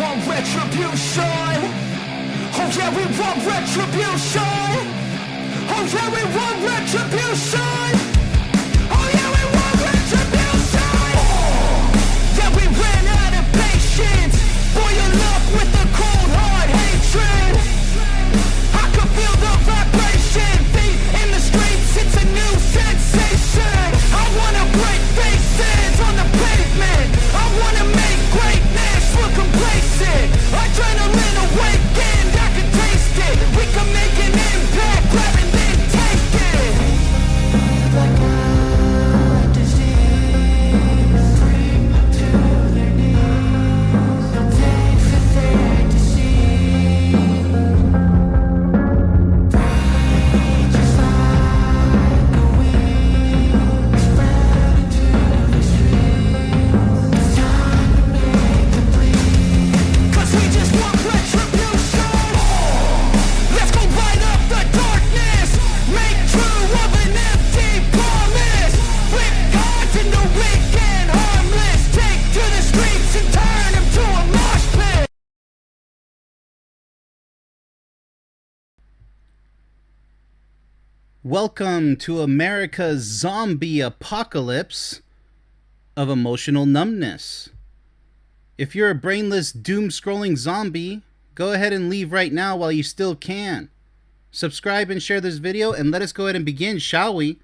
want retribution. Oh yeah, we want retribution. Oh yeah, we want retribution. Oh yeah, we want retribution. Yeah, we ran out of patience. Boil up with the cold hard hatred. I can feel the vibration. Feet in the streets, it's a new sensation. I wanna break faces on the pavement. I wanna make greatness look complacent. Adrenaline awakened, I can taste it. We can make an impact, grab and then take it. Like a disease, bring them to their knees. Take for their disease. Rage is like a weed, spread into the streets. Time to make them bleed. 'Cause we just want retribution. Let's go light up the darkness. Make true of an empty promise. Flip cards in the weak and harmless. Take to the streets and turn them to a mosh pit. Welcome to America's zombie apocalypse of emotional numbness. If you're a brainless, doom-scrolling zombie, go ahead and leave right now while you still can. Subscribe and share this video, and let us go ahead and begin, shall we?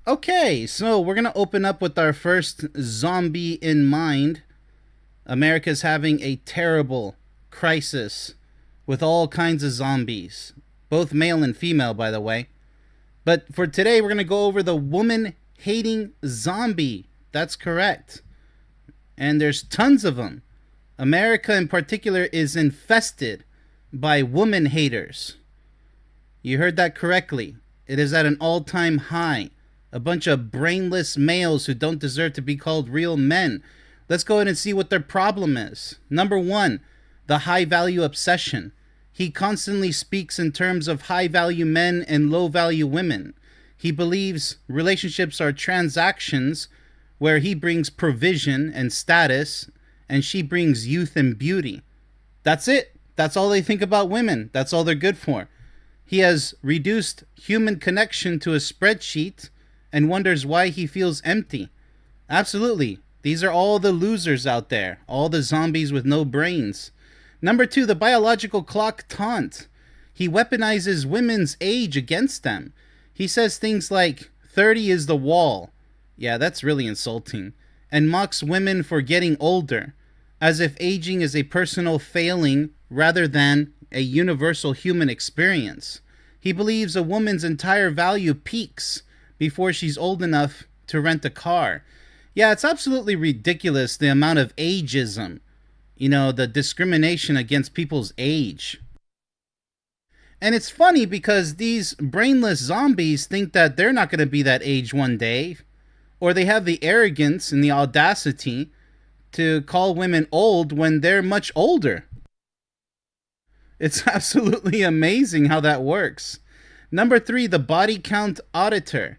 Okay, so we're going to open up with our first zombie in mind. America's having a terrible crisis with all kinds of zombies. Both male and female, by the way. But for today, we're going to go over the woman-hating zombie. That's correct. And there's tons of them. America in particular is infested by woman haters. You heard that correctly. It is at an all-time high. A bunch of brainless males who don't deserve to be called real men. Let's go ahead and see what their problem is. Number one, the high-value obsession. He constantly speaks in terms of high-value men and low-value women. He believes relationships are transactions where he brings provision and status and she brings youth and beauty. That's it. That's all they think about women. That's all they're good for. He has reduced human connection to a spreadsheet and wonders why he feels empty. Absolutely. These are all the losers out there. All the zombies with no brains. Number two, the biological clock taunt. He weaponizes women's age against them. He says things like, 30 is the wall. Yeah, that's really insulting. And mocks women for getting older, as if aging is a personal failing rather than a universal human experience. He believes a woman's entire value peaks before she's old enough to rent a car. Yeah, it's absolutely ridiculous, the amount of ageism. You know, the discrimination against people's age. And it's funny because these brainless zombies think that they're not going to be that age one day. Or they have the arrogance and the audacity to call women old when they're much older. It's absolutely amazing how that works. Number three, the body count auditor.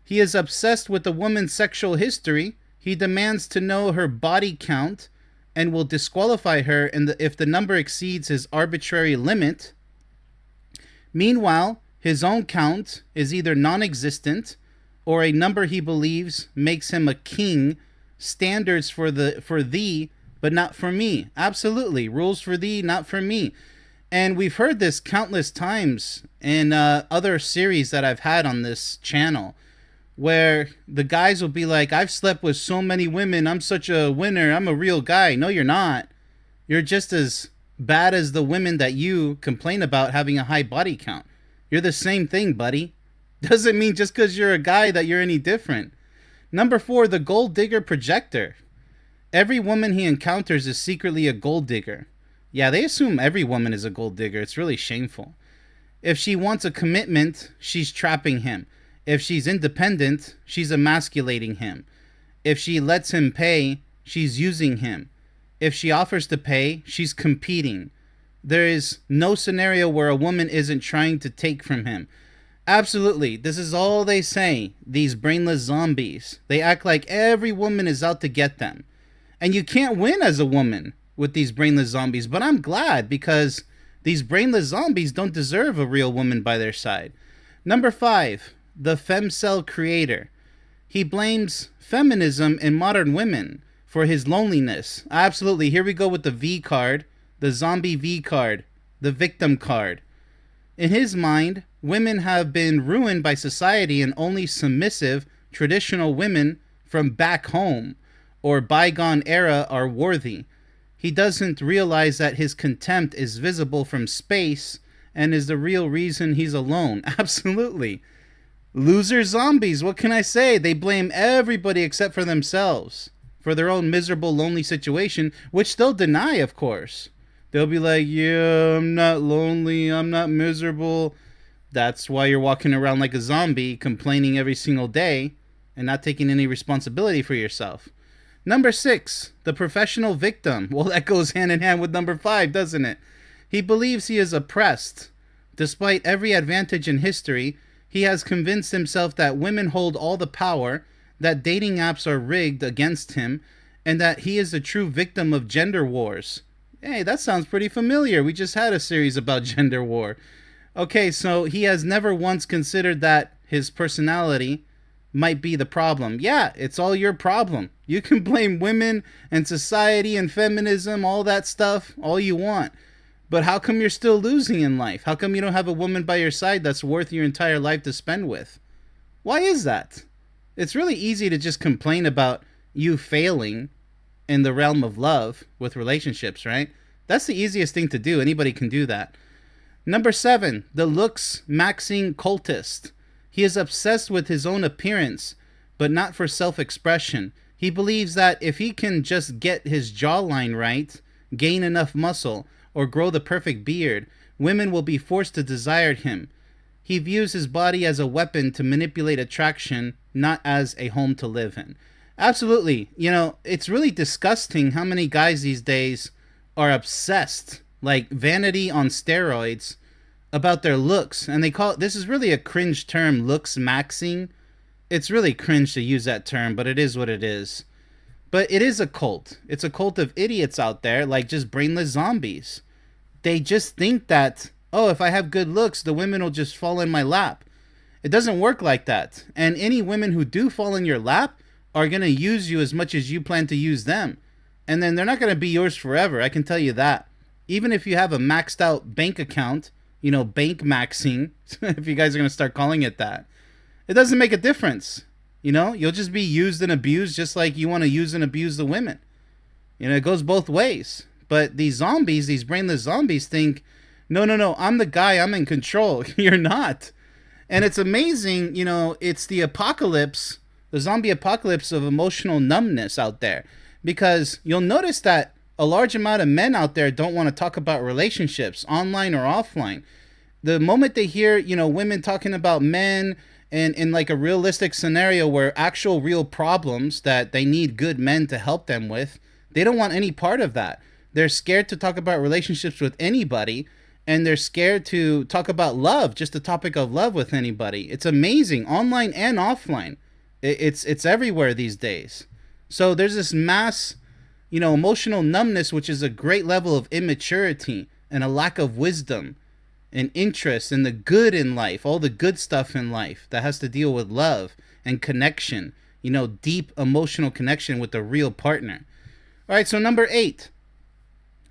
He is obsessed with a woman's sexual history. He demands to know her body count and will disqualify her if the number exceeds his arbitrary limit. Meanwhile, his own count is either non-existent or a number he believes makes him a king. Standards for thee, but not for me. Absolutely. Rules for thee, not for me. And we've heard this countless times in other series that I've had on this channel, where the guys will be like, I've slept with so many women, I'm such a winner, I'm a real guy. No, you're not. You're just as bad as the women that you complain about having a high body count. You're the same thing, buddy. Doesn't mean just because you're a guy that you're any different. Number four, the gold digger projector. Every woman he encounters is secretly a gold digger. Yeah, they assume every woman is a gold digger. It's really shameful. If she wants a commitment, she's trapping him. If she's independent, she's emasculating him. If she lets him pay, she's using him. If she offers to pay, she's competing. There is no scenario where a woman isn't trying to take from him. Absolutely. This is all they say, these brainless zombies. They act like every woman is out to get them. And you can't win as a woman with these brainless zombies. But I'm glad, because these brainless zombies don't deserve a real woman by their side. Number 5, the femcel creator. He blames feminism and modern women for his loneliness. Absolutely. Here we go with the V card, the zombie V card, the victim card. In his mind, women have been ruined by society, and only submissive, traditional women from back home or bygone era are worthy. He doesn't realize that his contempt is visible from space and is the real reason he's alone. Absolutely. Loser zombies, what can I say? They blame everybody except for themselves for their own miserable, lonely situation, which they'll deny, of course. They'll be like, yeah, I'm not lonely, I'm not miserable. That's why you're walking around like a zombie, complaining every single day and not taking any responsibility for yourself. Number 6, the professional victim. Well, that goes hand in hand with number 5, doesn't it? He believes he is oppressed. Despite every advantage in history, he has convinced himself that women hold all the power, that dating apps are rigged against him, and that he is a true victim of gender wars. Hey, that sounds pretty familiar. We just had a series about gender war. Okay, so he has never once considered that his personality might be the problem. Yeah, it's all your problem. You can blame women and society and feminism, all that stuff, all you want. But how come you're still losing in life? How come you don't have a woman by your side that's worth your entire life to spend with? Why is that? It's really easy to just complain about you failing in the realm of love with relationships, right? That's the easiest thing to do. Anybody can do that. Number 7, the looks maxing cultist. He is obsessed with his own appearance, but not for self-expression. He believes that if he can just get his jawline right, gain enough muscle, or grow the perfect beard, women will be forced to desire him. He views his body as a weapon to manipulate attraction, not as a home to live in. Absolutely. You know, it's really disgusting how many guys these days are obsessed, like vanity on steroids, about their looks. And they call it, this is really a cringe term, looks maxing. It's really cringe to use that term, but it is what it is. But it is a cult. It's a cult of idiots out there, like just brainless zombies. They just think that, oh, if I have good looks, the women will just fall in my lap. It doesn't work like that. And any women who do fall in your lap are going to use you as much as you plan to use them. And then they're not going to be yours forever, I can tell you that. Even if you have a maxed out bank account, you know, bank maxing, if you guys are going to start calling it that, it doesn't make a difference. You know, you'll just be used and abused just like you want to use and abuse the women. You know, it goes both ways. But these zombies, these brainless zombies think, no, I'm the guy, I'm in control. You're not. And it's amazing, you know, it's the apocalypse, the zombie apocalypse of emotional numbness out there. Because you'll notice that a large amount of men out there don't want to talk about relationships, online or offline. The moment they hear, you know, women talking about men and in like a realistic scenario where actual real problems that they need good men to help them with, they don't want any part of that. They're scared to talk about relationships with anybody, and they're scared to talk about love, just the topic of love with anybody. It's amazing, online and offline. It's everywhere these days. So there's this mass, you know, emotional numbness, which is a great level of immaturity and a lack of wisdom and interest in the good in life, all the good stuff in life that has to deal with love and connection, you know, deep emotional connection with a real partner. All right, so number 8,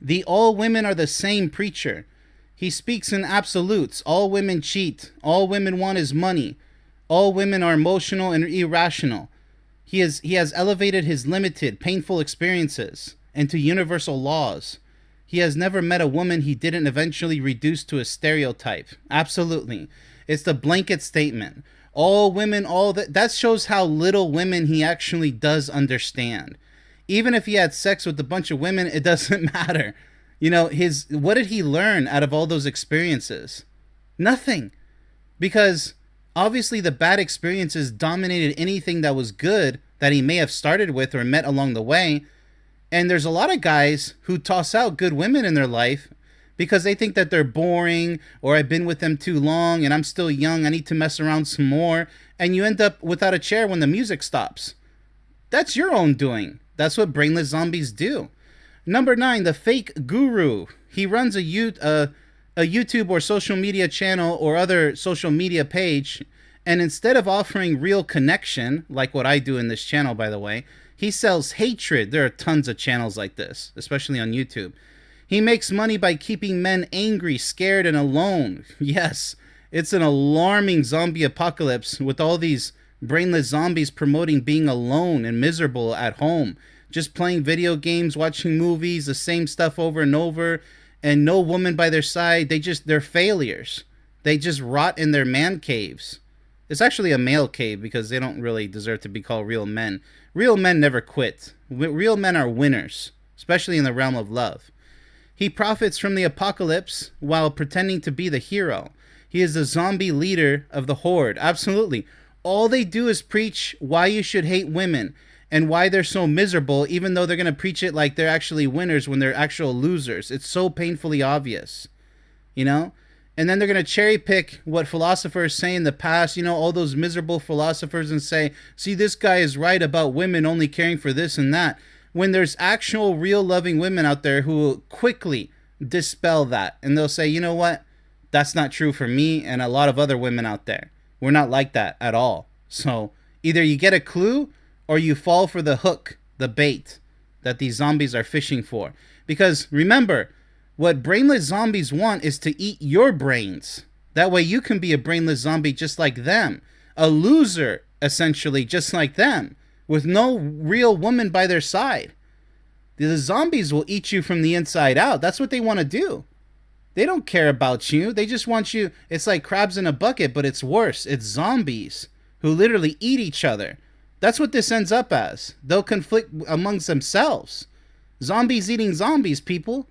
the all women are the same preacher. He speaks in absolutes. All women cheat. All women want is money. All women are emotional and irrational. He has elevated his limited, painful experiences into universal laws. He has never met a woman he didn't eventually reduce to a stereotype. Absolutely. It's the blanket statement. All women, all that. That shows how little women he actually does understand. Even if he had sex with a bunch of women, it doesn't matter. You know, what did he learn out of all those experiences? Nothing. Because obviously the bad experiences dominated anything that was good that he may have started with or met along the way. And there's a lot of guys who toss out good women in their life because they think that they're boring, or I've been with them too long and I'm still young, I need to mess around some more. And you end up without a chair when the music stops. That's your own doing. That's what brainless zombies do. Number 9, the fake guru. He runs a YouTube or social media channel or other social media page, and instead of offering real connection, like what I do in this channel, by the way, he sells hatred. There are tons of channels like this, especially on YouTube. He makes money by keeping men angry, scared, and alone. Yes, it's an alarming zombie apocalypse with all these brainless zombies promoting being alone and miserable at home, just playing video games, watching movies, the same stuff over and over, and no woman by their side. They're failures. They just rot in their man caves. It's actually a male cave because they don't really deserve to be called real men. Real men never quit. Real men are winners, especially in the realm of love. He profits from the apocalypse while pretending to be the hero. He is the zombie leader of the horde. Absolutely. All they do is preach why you should hate women and why they're so miserable, even though they're going to preach it like they're actually winners when they're actual losers. It's so painfully obvious, you know? And then they're going to cherry pick what philosophers say in the past, you know, all those miserable philosophers, and say, see, this guy is right about women only caring for this and that, when there's actual real loving women out there who will quickly dispel that. And they'll say, you know what? That's not true for me and a lot of other women out there. We're not like that at all. So either you get a clue or you fall for the hook, the bait that these zombies are fishing for. Because remember, what brainless zombies want is to eat your brains. That way you can be a brainless zombie just like them. A loser, essentially, just like them, with no real woman by their side. The zombies will eat you from the inside out. That's what they want to do. They don't care about you. They just want you. It's like crabs in a bucket, but it's worse. It's zombies who literally eat each other. That's what this ends up as. They'll conflict amongst themselves. Zombies eating zombies, people.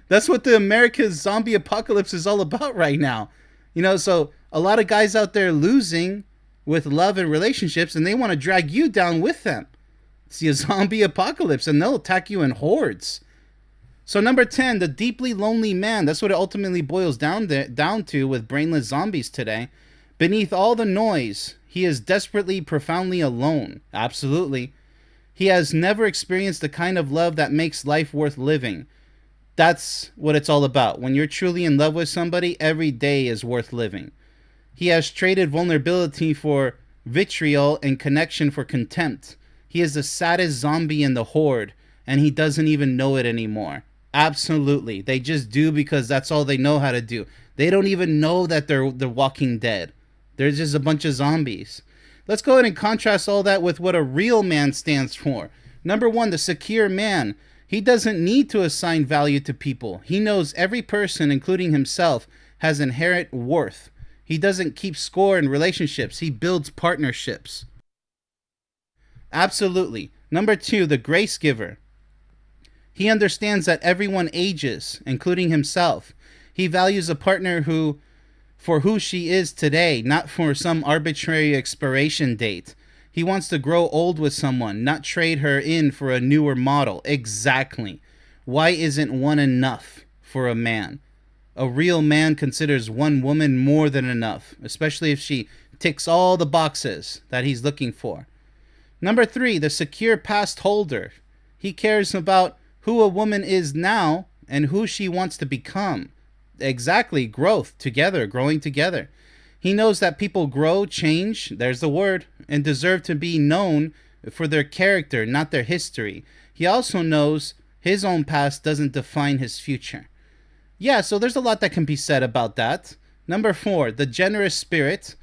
That's what the America's zombie apocalypse is all about right now. You know, so a lot of guys out there losing with love and relationships, and they want to drag you down with them. See a zombie apocalypse, and they'll attack you in hordes. So number 10, the deeply lonely man. That's what it ultimately boils down to with brainless zombies today. Beneath all the noise, he is desperately, profoundly alone. Absolutely. He has never experienced the kind of love that makes life worth living. That's what it's all about. When you're truly in love with somebody, every day is worth living. He has traded vulnerability for vitriol and connection for contempt. He is the saddest zombie in the horde, and he doesn't even know it anymore. Absolutely. They just do because that's all they know how to do. They don't even know that they're the Walking Dead. They're just a bunch of zombies. Let's go ahead and contrast all that with what a real man stands for. Number 1, the secure man. He doesn't need to assign value to people. He knows every person, including himself, has inherent worth. He doesn't keep score in relationships. He builds partnerships. Absolutely. Number 2, the grace giver. He understands that everyone ages, including himself. He values a partner for who she is today, not for some arbitrary expiration date. He wants to grow old with someone, not trade her in for a newer model. Exactly. Why isn't one enough for a man? A real man considers one woman more than enough, especially if she ticks all the boxes that he's looking for. Number 3, the secure past holder. He cares about who a woman is now and who she wants to become. Exactly, growth, together, growing together. He knows that people grow, change, there's the word, and deserve to be known for their character, not their history. He also knows his own past doesn't define his future. Yeah, so there's a lot that can be said about that. Number 4, the generous spirit.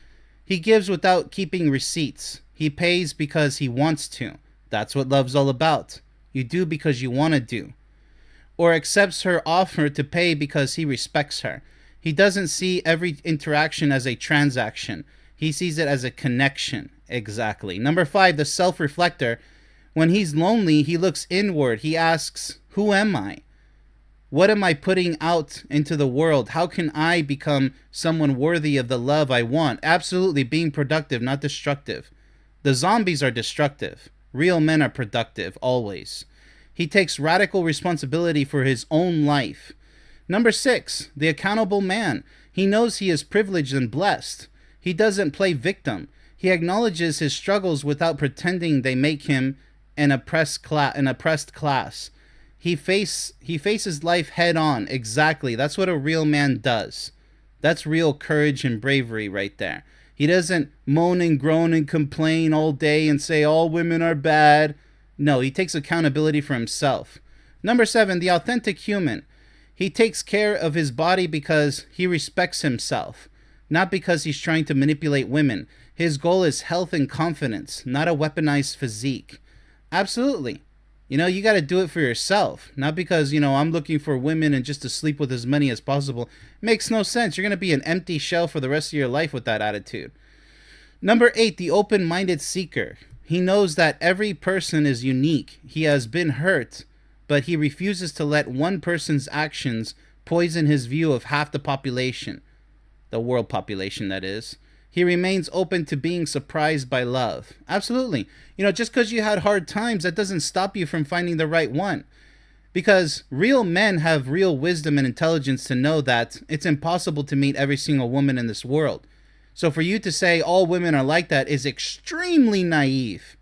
He gives without keeping receipts. He pays because he wants to. That's what love's all about. You do because you want to do. Or accepts her offer to pay because he respects her. He doesn't see every interaction as a transaction. He sees it as a connection. Exactly. Number 5, the self-reflector. When he's lonely, he looks inward. He asks, who am I? What am I putting out into the world? How can I become someone worthy of the love I want? Absolutely, being productive, not destructive. The zombies are destructive. Real men are productive, always. He takes radical responsibility for his own life. Number 6, the accountable man. He knows he is privileged and blessed. He doesn't play victim. He acknowledges his struggles without pretending they make him an oppressed class. He faces life head on. Exactly. That's what a real man does. That's real courage and bravery right there. He doesn't moan and groan and complain all day and say all women are bad. No, he takes accountability for himself. Number 7, the authentic human. He takes care of his body because he respects himself, not because he's trying to manipulate women. His goal is health and confidence, not a weaponized physique. Absolutely. You got to do it for yourself, not because, I'm looking for women and just to sleep with as many as possible. Makes no sense. You're going to be an empty shell for the rest of your life with that attitude. Number 8, the open-minded seeker. He knows that every person is unique. He has been hurt, but he refuses to let one person's actions poison his view of half the population. The world population, that is. He remains open to being surprised by love. Absolutely. Just because you had hard times, that doesn't stop you from finding the right one. Because real men have real wisdom and intelligence to know that it's impossible to meet every single woman in this world. So for you to say all women are like that is extremely naive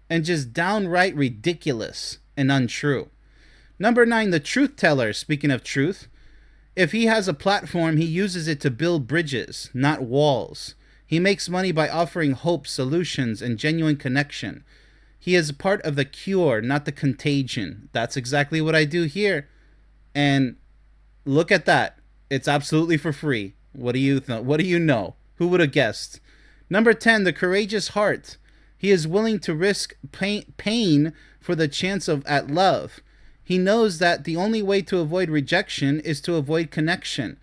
and just downright ridiculous and untrue. Number 9, the truth teller. Speaking of truth, if he has a platform, he uses it to build bridges, not walls. He makes money by offering hope, solutions, and genuine connection. He is a part of the cure, not the contagion. That's exactly what I do here. And look at that. It's absolutely for free. What do you know? Who would have guessed? Number 10, the courageous heart. He is willing to risk pain for the chance at love. He knows that the only way to avoid rejection is to avoid connection.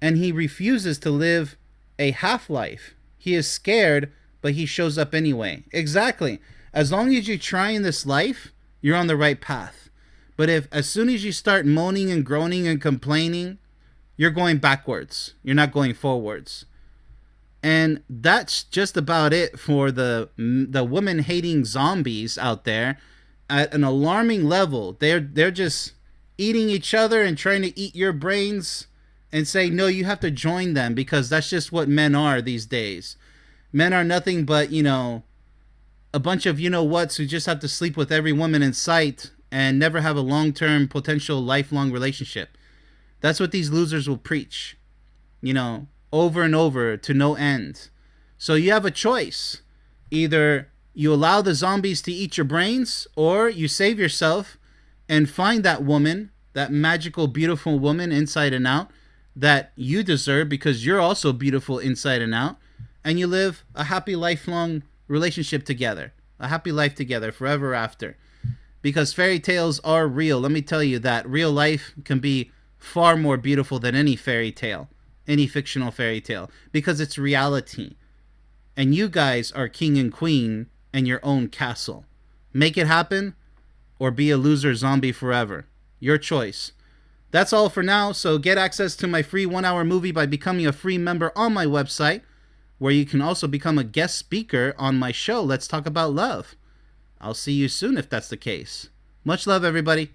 And he refuses to live a half-life. He is scared, but he shows up anyway. Exactly. As long as you try in this life, you're on the right path. But if as soon as you start moaning and groaning and complaining, you're going backwards. You're not going forwards. And that's just about it for the woman-hating zombies out there. At an alarming level, they're just eating each other and trying to eat your brains and say, no, you have to join them because that's just what men are these days. Men are nothing but, a bunch of you-know-whats who just have to sleep with every woman in sight and never have a long-term, potential, lifelong relationship. That's what these losers will preach, over and over to no end. So you have a choice. Either you allow the zombies to eat your brains, or you save yourself and find that woman, that magical, beautiful woman inside and out that you deserve because you're also beautiful inside and out, and you live a happy, lifelong relationship together, a happy life together forever after. Because fairy tales are real. Let me tell you that real life can be far more beautiful than any fairy tale, any fictional fairy tale, because it's reality. And you guys are king and queen in your own castle. Make it happen or be a loser zombie forever. Your choice. That's all for now, so get access to my free 1-hour movie by becoming a free member on my website, where you can also become a guest speaker on my show, Let's Talk About Love. I'll see you soon if that's the case. Much love, everybody.